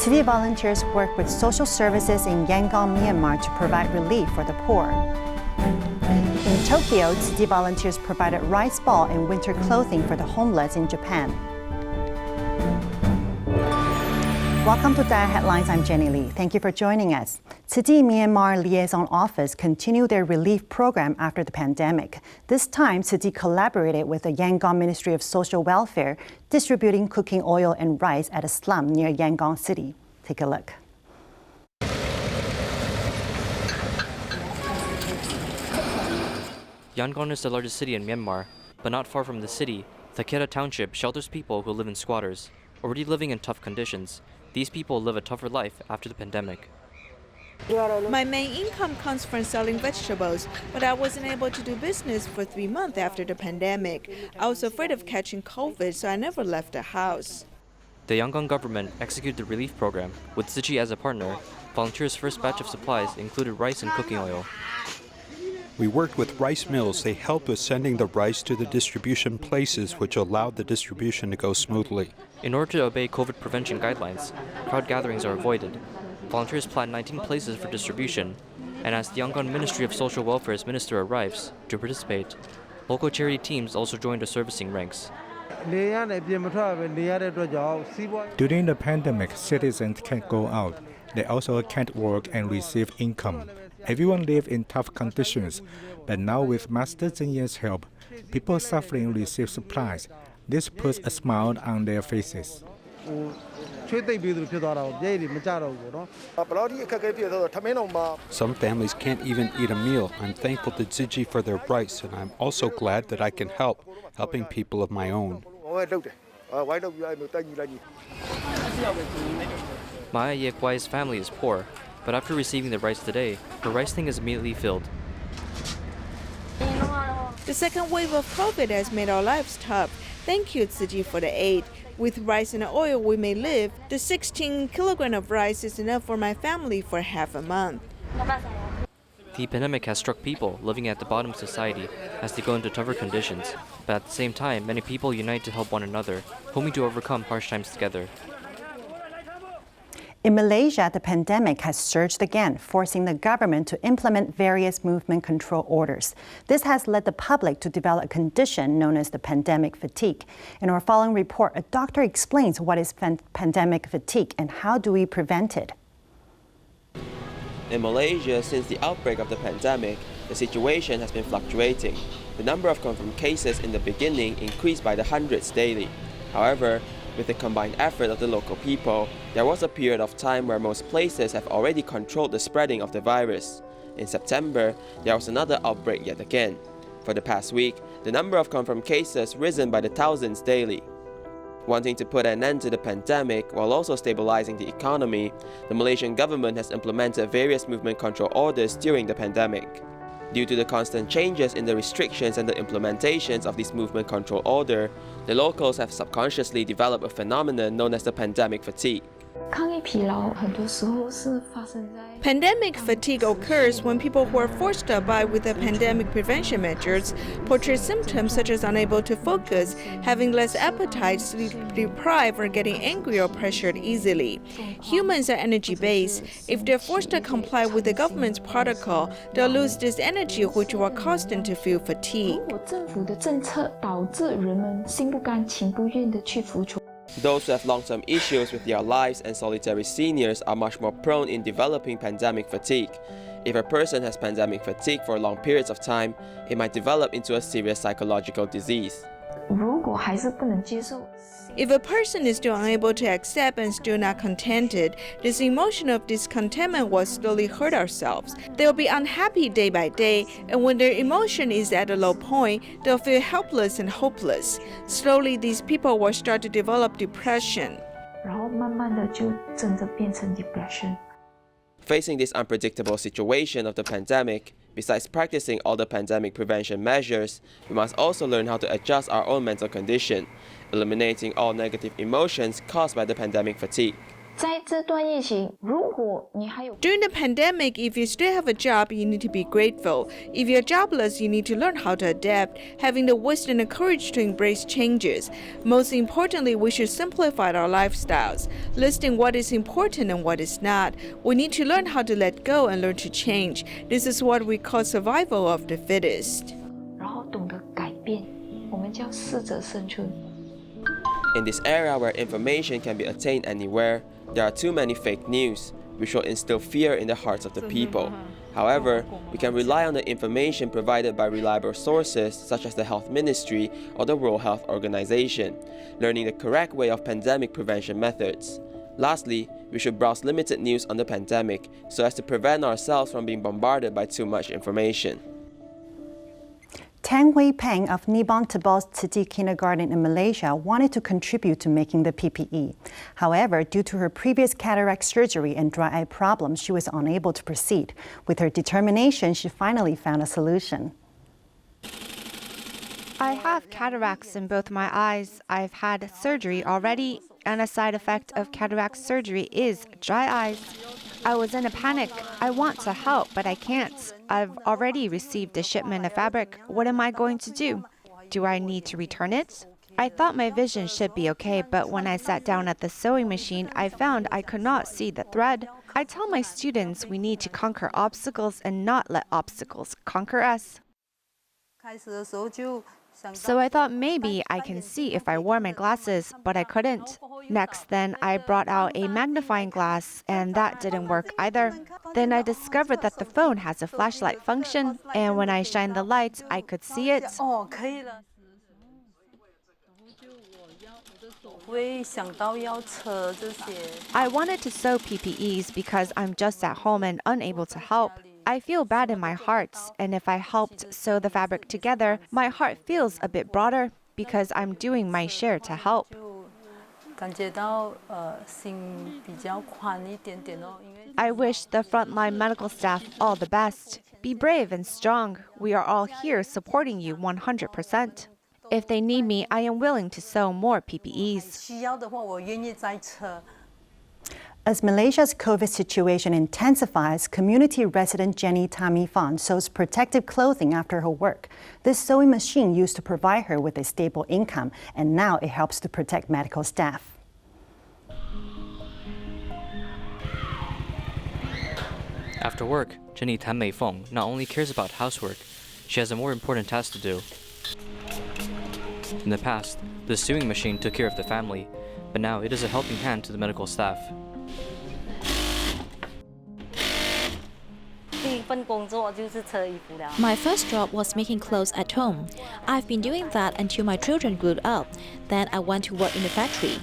City volunteers work with social services in Yangon, Myanmar to provide relief for the poor. In Tokyo, Tzu Chi volunteers provided rice ball and winter clothing for the homeless in Japan. Welcome to DaAi Headlines. I'm Jenny Lee. Thank you for joining us. Tzu Chi Myanmar Liaison Office continued their relief program after the pandemic. This time, Tzu Chi collaborated with the Yangon Ministry of Social Welfare, distributing cooking oil and rice at a slum near Yangon City. Take a look. Yangon is the largest city in Myanmar, but not far from the city, Takeda Township shelters people who live in squatters, already living in tough conditions. These people live a tougher life after the pandemic. My main income comes from selling vegetables, but I wasn't able to do business for 3 months after the pandemic. I was afraid of catching COVID, so I never left the house. The Yangon government executed the relief program with Tzu Chi as a partner. Volunteers' first batch of supplies included rice and cooking oil. We worked with rice mills. They helped with sending the rice to the distribution places, which allowed the distribution to go smoothly. In order to obey COVID prevention guidelines, crowd gatherings are avoided. Volunteers plan 19 places for distribution, and as the Yangon Ministry of Social Welfare's minister arrives to participate, local charity teams also joined the servicing ranks. During the pandemic, citizens can't go out. They also can't work and receive income. Everyone lives in tough conditions, but now with Master Zhenye's help, people suffering receive supplies. This puts a smile on their faces. Some families can't even eat a meal. I'm thankful to Tzu Chi for their rice, and I'm also glad that I can helping people of my own. Maya Yekwai's family is poor, but after receiving the rice today, her rice tank is immediately filled. The second wave of COVID has made our lives tough. Thank you, Tzu Chi, for the aid. With rice and oil, we may live. The 16 kilograms of rice is enough for my family for half a month. The pandemic has struck people living at the bottom of society as they go into tougher conditions, but at the same time, many people unite to help one another, hoping to overcome harsh times together. In Malaysia, the pandemic has surged again, forcing the government to implement various movement control orders. This has led the public to develop a condition known as the pandemic fatigue. In our following report, a doctor explains what is pandemic fatigue and how do we prevent it. In Malaysia, since the outbreak of the pandemic, the situation has been fluctuating. The number of confirmed cases in the beginning increased by the hundreds daily. However, with the combined effort of the local people, there was a period of time where most places have already controlled the spreading of the virus. In September, there was another outbreak yet again. For the past week, the number of confirmed cases risen by the thousands daily. Wanting to put an end to the pandemic while also stabilizing the economy, the Malaysian government has implemented various movement control orders during the pandemic. Due to the constant changes in the restrictions and the implementations of this movement control order, the locals have subconsciously developed a phenomenon known as the pandemic fatigue. Pandemic fatigue occurs when people who are forced to abide with the pandemic prevention measures portray symptoms such as unable to focus, having less appetite, sleep deprived, or getting angry or pressured easily. Humans are energy-based. If they're forced to comply with the government's protocol, they'll lose this energy, which will cause them to feel fatigue. Those who have long-term issues with their lives and solitary seniors are much more prone in developing pandemic fatigue. If a person has pandemic fatigue for long periods of time, it might develop into a serious psychological disease. If a person is still unable to accept and still not contented, this emotion of discontentment will slowly hurt ourselves. They'll be unhappy day by day, and when their emotion is at a low point, they'll feel helpless and hopeless. Slowly, these people will start to develop depression. Facing this unpredictable situation of the pandemic, besides practicing all the pandemic prevention measures, we must also learn how to adjust our own mental condition, eliminating all negative emotions caused by the pandemic fatigue. During the pandemic, if you still have a job, you need to be grateful. If you're jobless, you need to learn how to adapt, having the wisdom and courage to embrace changes. Most importantly, we should simplify our lifestyles, listing what is important and what is not. We need to learn how to let go and learn to change. This is what we call survival of the fittest. In this era where information can be attained anywhere, there are too many fake news, which will instill fear in the hearts of the people. However, we can rely on the information provided by reliable sources such as the Health Ministry or the World Health Organization, learning the correct way of pandemic prevention methods. Lastly, we should browse limited news on the pandemic so as to prevent ourselves from being bombarded by too much information. Tang Wei Peng of Nibong Tabal's Tzu Chi kindergarten in Malaysia wanted to contribute to making the PPE. However, due to her previous cataract surgery and dry eye problems, she was unable to proceed. With her determination, she finally found a solution. I have cataracts in both my eyes. I've had surgery already, and a side effect of cataract surgery is dry eyes. I was in a panic. I want to help, but I can't. I've already received a shipment of fabric. What am I going to do? Do I need to return it? I thought my vision should be okay, but when I sat down at the sewing machine, I found I could not see the thread. I tell my students we need to conquer obstacles and not let obstacles conquer us. So I thought maybe I can see if I wore my glasses, but I couldn't. Next, then I brought out a magnifying glass, and that didn't work either. Then I discovered that the phone has a flashlight function, and when I shined the light, I could see it. I wanted to sew PPEs because I'm just at home and unable to help. I feel bad in my heart, and if I helped sew the fabric together, my heart feels a bit broader because I'm doing my share to help. I wish the frontline medical staff all the best. Be brave and strong. We are all here supporting you 100%. If they need me, I am willing to sew more PPEs. As Malaysia's COVID situation intensifies, community resident Jenny Tammy Fan sews protective clothing after her work. This sewing machine used to provide her with a stable income, and now it helps to protect medical staff. After work, Jenny Tan Feng not only cares about housework, she has a more important task to do. In the past, the sewing machine took care of the family, but now it is a helping hand to the medical staff. My first job was making clothes at home. I've been doing that until my children grew up. Then I went to work in the factory.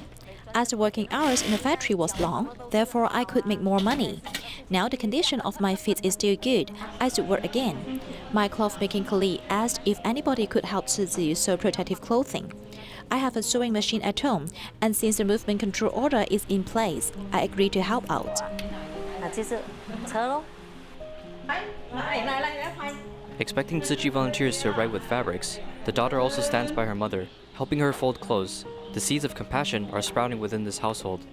As the working hours in the factory was long, therefore I could make more money. Now the condition of my feet is still good. I should work again. My cloth-making colleague asked if anybody could help Tzu Chi sew protective clothing. I have a sewing machine at home, and since the movement control order is in place, I agreed to help out. Expecting Tzu Chi volunteers to arrive with fabrics, the daughter also stands by her mother, helping her fold clothes. The seeds of compassion are sprouting within this household.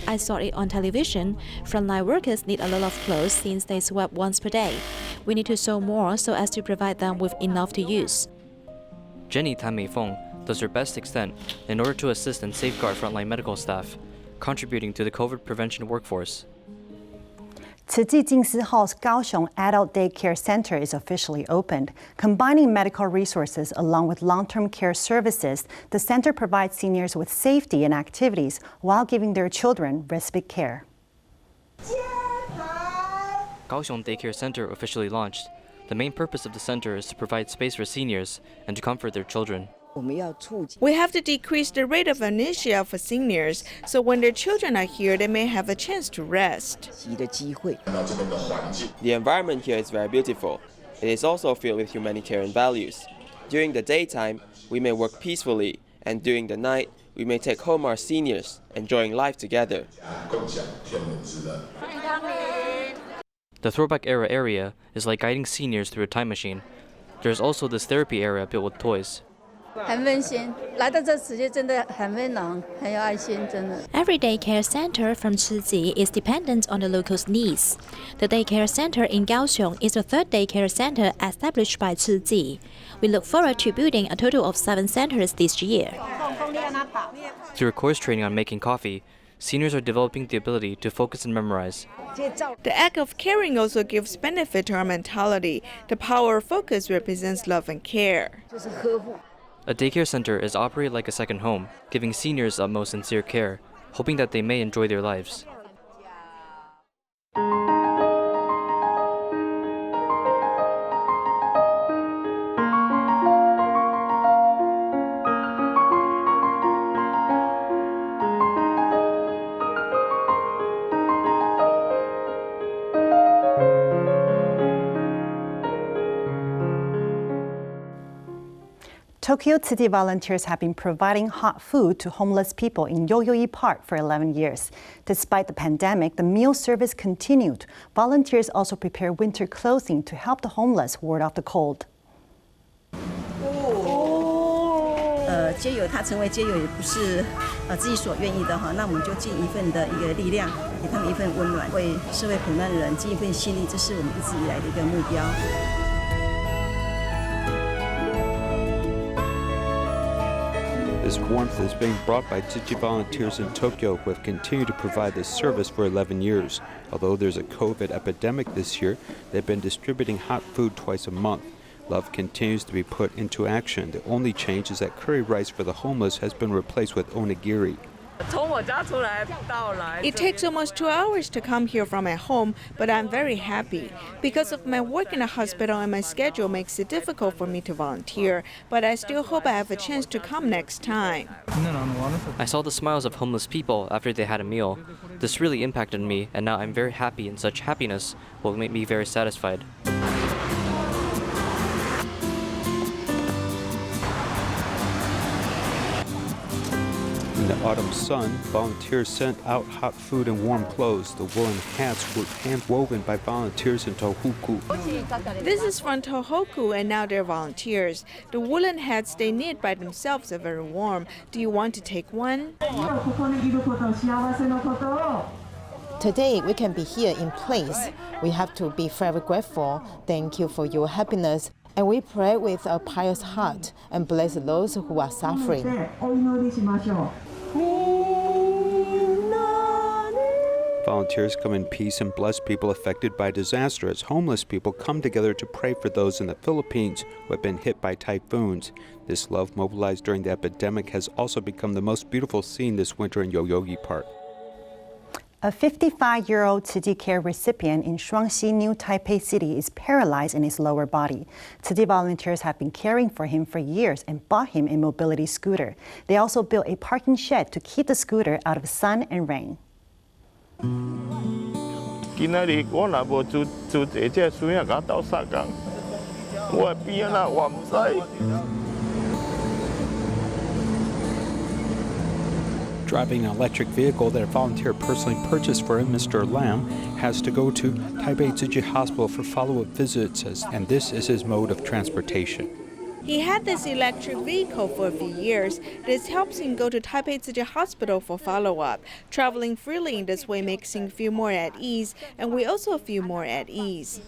I saw it on television. Frontline workers need a lot of clothes since they sweat once per day. We need to sew more so as to provide them with enough to use. Jenny Tan Feng does her best extent in order to assist and safeguard frontline medical staff, contributing to the COVID prevention workforce. Tzu Chi Jingsi Hall's Kaohsiung Adult Daycare Center is officially opened. Combining medical resources along with long-term care services, the center provides seniors with safety and activities while giving their children respite care. Kaohsiung Daycare Center officially launched. The main purpose of the center is to provide space for seniors and to comfort their children. We have to decrease the rate of amnesia for seniors, so when their children are here, they may have a chance to rest. The environment here is very beautiful. It is also filled with humanitarian values. During the daytime, we may work peacefully, and during the night, we may take home our seniors, enjoying life together. The throwback era area is like guiding seniors through a time machine. There is also this therapy area built with toys. Every daycare center from Tzu Chi is dependent on the locals' needs. The daycare center in Kaohsiung is the third daycare center established by Tzu Chi. We look forward to building a total of 7 centers this year. Through a course training on making coffee, seniors are developing the ability to focus and memorize. The act of caring also gives benefit to our mentality. The power of focus represents love and care. A daycare center is operated like a second home, giving seniors utmost sincere care, hoping that they may enjoy their lives. Tokyo City volunteers have been providing hot food to homeless people in Yoyogi Park for 11 years. Despite the pandemic, the meal service continued. Volunteers also prepare winter clothing to help the homeless ward off the cold. 街友他成为街友也不是自己所愿意的哈，那我们就尽一份的一个力量，给他们一份温暖，为社会苦难人尽一份心力，这是我们一直以来的一个目标。 This warmth is being brought by Tzu Chi volunteers in Tokyo who have continued to provide this service for 11 years. Although there's a COVID epidemic this year, they've been distributing hot food twice a month. Love continues to be put into action. The only change is that curry rice for the homeless has been replaced with onigiri. It takes almost 2 hours to come here from my home, but I'm very happy. Because of my work in a hospital and my schedule makes it difficult for me to volunteer, but I still hope I have a chance to come next time. I saw the smiles of homeless people after they had a meal. This really impacted me, and now I'm very happy, and such happiness will make me very satisfied. In the autumn sun, volunteers sent out hot food and warm clothes. The woolen hats were hand-woven by volunteers in Tohoku. This is from Tohoku, and now they're volunteers. The woolen hats they knit by themselves are very warm. Do you want to take one? Today, we can be here in place. We have to be very grateful. Thank you for your happiness. And we pray with a pious heart and bless those who are suffering. Volunteers come in peace and bless people affected by disaster as homeless people come together to pray for those in the Philippines who have been hit by typhoons. This love mobilized during the epidemic has also become the most beautiful scene this winter in Yoyogi Park. A 55-year-old Tzu Chi care recipient in Shuangxi, New Taipei City is paralyzed in his lower body. Tzu Chi volunteers have been caring for him for years and bought him a mobility scooter. They also built a parking shed to keep the scooter out of sun and rain. Driving an electric vehicle that a volunteer personally purchased for him, Mr. Lam has to go to Taipei Tzu Chi Hospital for follow-up visits, and this is his mode of transportation. He had this electric vehicle for a few years. This helps him go to Taipei Tzu Chi Hospital for follow-up. Traveling freely in this way makes him feel more at ease, and we also feel more at ease.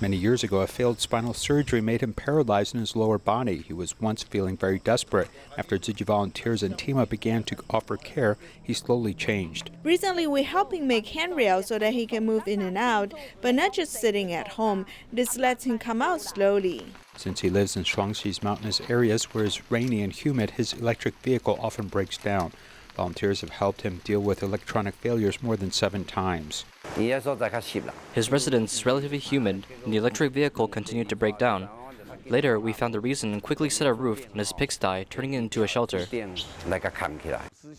Many years ago, a failed spinal surgery made him paralyzed in his lower body. He was once feeling very desperate. After Tzu Chi volunteers and team up began to offer care, he slowly changed. Recently, we help him make handrails so that he can move in and out, but not just sitting at home. This lets him come out slowly. Since he lives in Shuangxi's mountainous areas where it's rainy and humid, his electric vehicle often breaks down. Volunteers have helped him deal with electronic failures more than 7 times. His residence is relatively humid, and the electric vehicle continued to break down. Later, we found the reason and quickly set a roof on his pigsty, turning it into a shelter.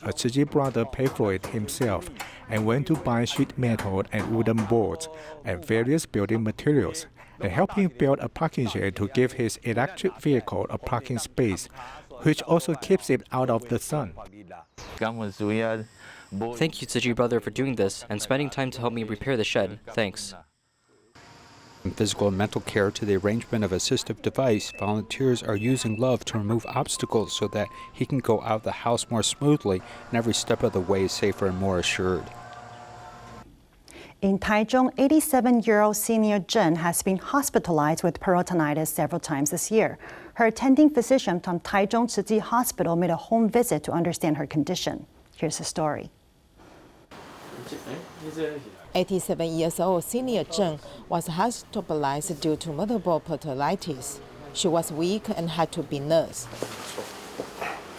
A Tzu Chi brother paid for it himself and went to buy sheet metal and wooden boards and various building materials, and helped him build a parking shed to give his electric vehicle a parking space, which also keeps it out of the sun. Thank you, Tzu Chi brother, for doing this and spending time to help me repair the shed. Thanks. From physical and mental care to the arrangement of assistive device, volunteers are using love to remove obstacles so that he can go out the house more smoothly and every step of the way is safer and more assured. In Taichung, 87-year-old senior Zhen has been hospitalized with peritonitis several times this year. Her attending physician from Taichung Tzu Chi Hospital made a home visit to understand her condition. Here's the story. 87-year-old senior Zheng was hospitalized due to multiple peritonitis. She was weak and had to be nursed.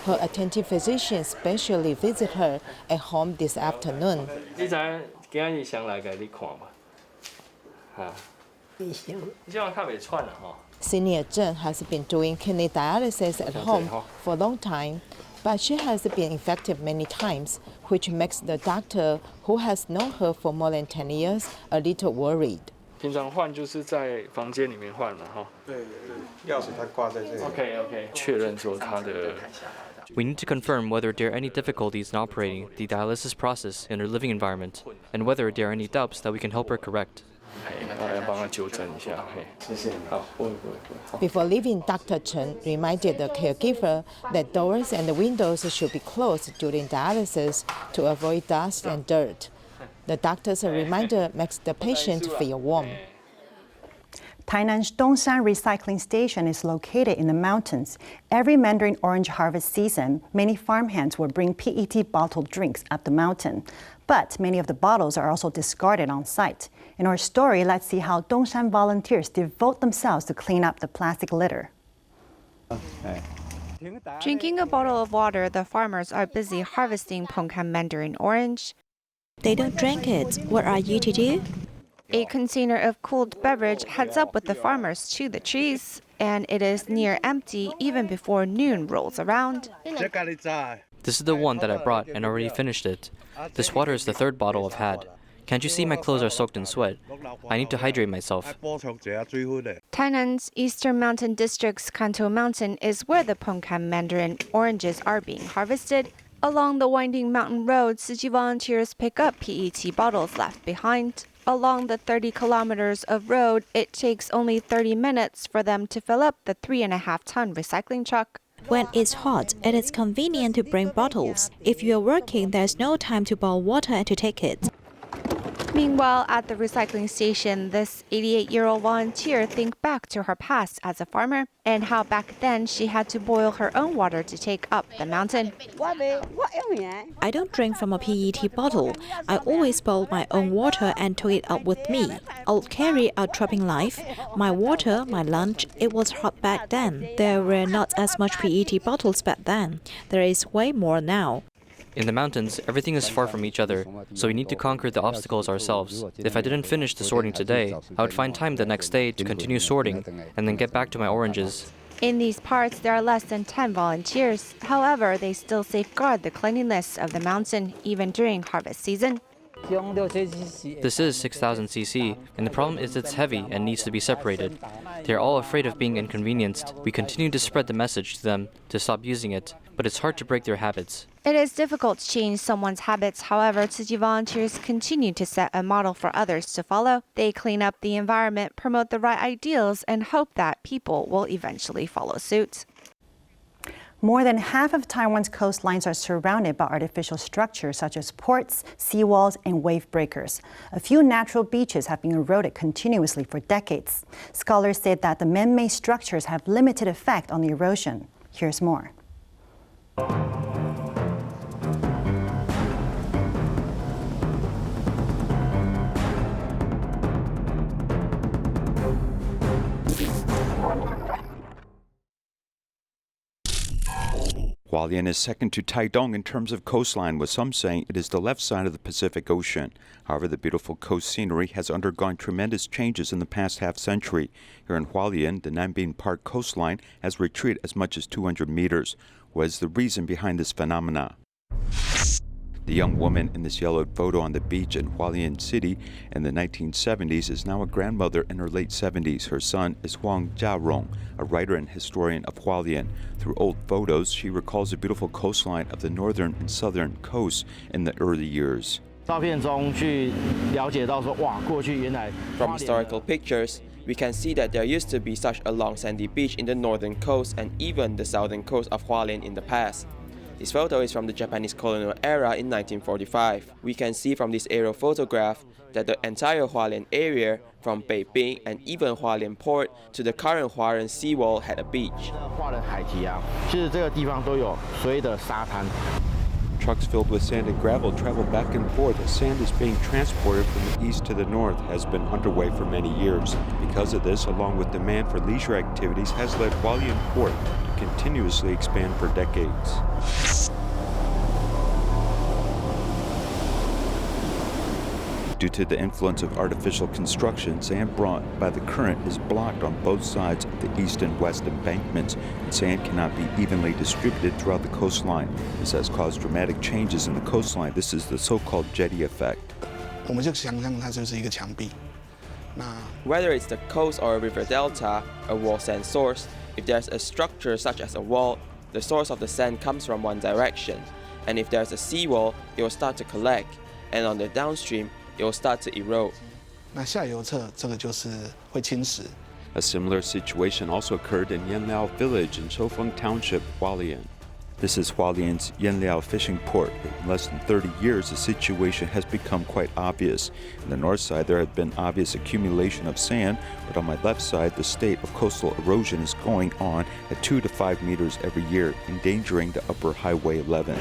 Her attending physician specially visited her at home this afternoon. Senior Zheng has been doing kidney dialysis at home for a long time, but she has been infected many times, which makes the doctor, who has known her for more than 10 years, a little worried. We need to confirm whether there are any difficulties in operating the dialysis process in her living environment, and whether there are any doubts that we can help her correct. Before leaving, Dr. Chen reminded the caregiver that doors and windows should be closed during dialysis to avoid dust and dirt. The doctor's reminder makes the patient feel warm. Tainan's Dongshan recycling station is located in the mountains. Every mandarin orange harvest season, many farmhands will bring PET bottled drinks up the mountain. But many of the bottles are also discarded on site. In our story, let's see how Dongshan volunteers devote themselves to clean up the plastic litter. Drinking a bottle of water, the farmers are busy harvesting Pongkan mandarin orange. They don't drink it. What are you to do? A container of cooled beverage heads up with the farmers to the trees, and it is near empty even before noon rolls around. This is the one that I brought and already finished it. This water is the third bottle I've had. Can't you see my clothes are soaked in sweat? I need to hydrate myself. Tainan's Eastern Mountain District's Kanto Mountain is where the Pongkan mandarin oranges are being harvested. Along the winding mountain road, Tzu Chi volunteers pick up PET bottles left behind. Along the 30 kilometers of road, it takes only 30 minutes for them to fill up the 3.5-ton recycling truck. When it's hot, it is convenient to bring bottles. If you're working, there's no time to boil water and to take it. Meanwhile, at the recycling station, this 88-year-old volunteer thinks back to her past as a farmer and how back then she had to boil her own water to take up the mountain. I don't drink from a PET bottle. I always boil my own water and took it up with me. I'll carry a trapping life, my water, my lunch. It was hot back then. There were not as much PET bottles back then. There is way more now. In the mountains, everything is far from each other, so we need to conquer the obstacles ourselves. If I didn't finish the sorting today, I would find time the next day to continue sorting and then get back to my oranges. In these parts, there are less than 10 volunteers. However, they still safeguard the cleanliness of the mountain, even during harvest season. This is 6,000 cc, and the problem is it's heavy and needs to be separated. They are all afraid of being inconvenienced. We continue to spread the message to them to stop using it, but it's hard to break their habits. It is difficult to change someone's habits. However, Tzu Chi volunteers continue to set a model for others to follow. They clean up the environment, promote the right ideals, and hope that people will eventually follow suit. More than half of Taiwan's coastlines are surrounded by artificial structures such as ports, seawalls, and wave breakers. A few natural beaches have been eroded continuously for decades. Scholars say that the man-made structures have limited effect on the erosion. Here's more. Hualien is second to Taidong in terms of coastline, with some saying it is the left side of the Pacific Ocean. However, the beautiful coast scenery has undergone tremendous changes in the past half-century. Here in Hualien, the Nanbing Park coastline has retreated as much as 200 meters. What is the reason behind this phenomena? The young woman in this yellowed photo on the beach in Yangon City in the 1970s is now a grandmother in her late 70s. Her son is Huang Jiarong, a writer and historian of Hualien. Through old photos, she recalls the beautiful coastline of the northern and southern coasts in the early years. From historical pictures, we can see that there used to be such a long sandy beach in the northern coast and even the southern coast of Hualien in the past. This photo is from the Japanese colonial era in 1945. We can see from this aerial photograph that the entire Hualien area, from Beiping and even Hualien Port to the current Huaren seawall, had a beach. Trucks filled with sand and gravel travel back and forth as sand is being transported from the east to the north has been underway for many years. Because of this, along with demand for leisure activities, has led Hualien Port to continuously expand for decades. Due to the influence of artificial construction, sand brought by the current is blocked on both sides of the east and west embankments, and sand cannot be evenly distributed throughout the coastline. This has caused dramatic changes in the coastline. This is the so-called jetty effect. Whether it's the coast or a river delta, a wall sand source, if there's a structure such as a wall, the source of the sand comes from one direction. And if there's a seawall, it will start to collect, and on the downstream, it will start to erode. A similar situation also occurred in Yanliao village in Shofeng Township, Hualien. This is Hualien's Yanliao fishing port. In less than 30 years, the situation has become quite obvious. On the north side, there had been obvious accumulation of sand, but on my left side, the state of coastal erosion is going on at 2 to 5 meters every year, endangering the upper Highway 11.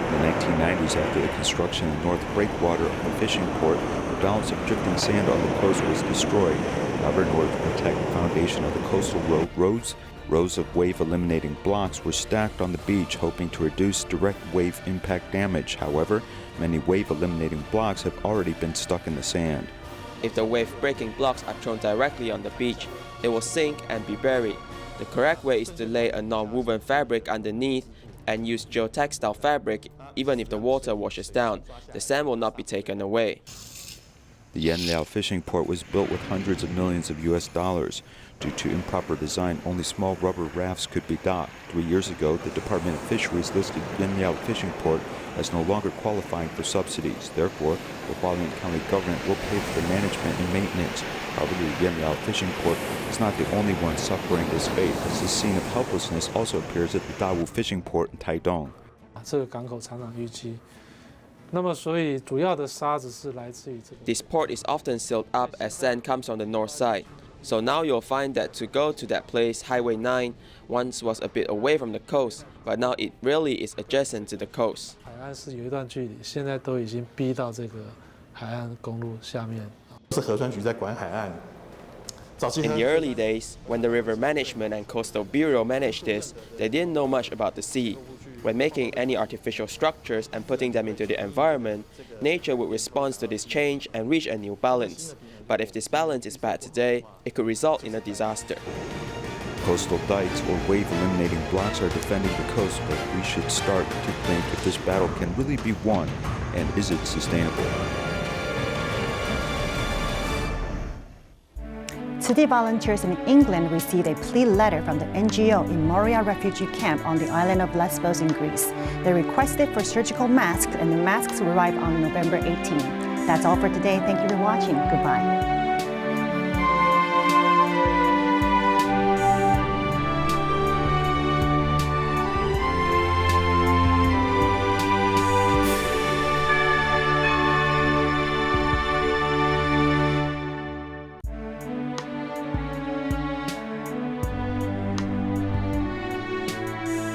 In the 1990s, after the construction of the north breakwater of the fishing port, the balance of drifting sand on the coast was destroyed. However, in order to protect the foundation of the coastal rows of wave-eliminating blocks were stacked on the beach, hoping to reduce direct wave impact damage. However, many wave-eliminating blocks have already been stuck in the sand. If the wave-breaking blocks are thrown directly on the beach, it will sink and be buried. The correct way is to lay a non-woven fabric underneath and use geotextile fabric. Even if the water washes down, the sand will not be taken away. The Yanliao fishing port was built with hundreds of millions of US dollars. Due to improper design, only small rubber rafts could be docked. 3 years ago, the Department of Fisheries listed Yanliao fishing port as no longer qualifying for subsidies. Therefore, the Hualien County government will pay for the management and maintenance. However, the Yanliao fishing port is not the only one suffering this fate, as the scene of helplessness also appears at the Dawu fishing port in Taidong. This port is often sealed up as sand comes from the north side. So now you'll find that to go to that place, Highway 9, once was a bit away from the coast, but now it really is adjacent to the coast. In the early days, when the River Management and Coastal Bureau managed this, they didn't know much about the sea. When making any artificial structures and putting them into the environment, nature would respond to this change and reach a new balance. But if this balance is bad today, it could result in a disaster. Coastal dikes or wave-eliminating blocks are defending the coast, but we should start to think if this battle can really be won, and is it sustainable? Today, volunteers in England received a plea letter from the NGO in Moria refugee camp on the island of Lesbos in Greece. They requested for surgical masks, and the masks will arrive on November 18. That's all for today. Thank you for watching. Goodbye.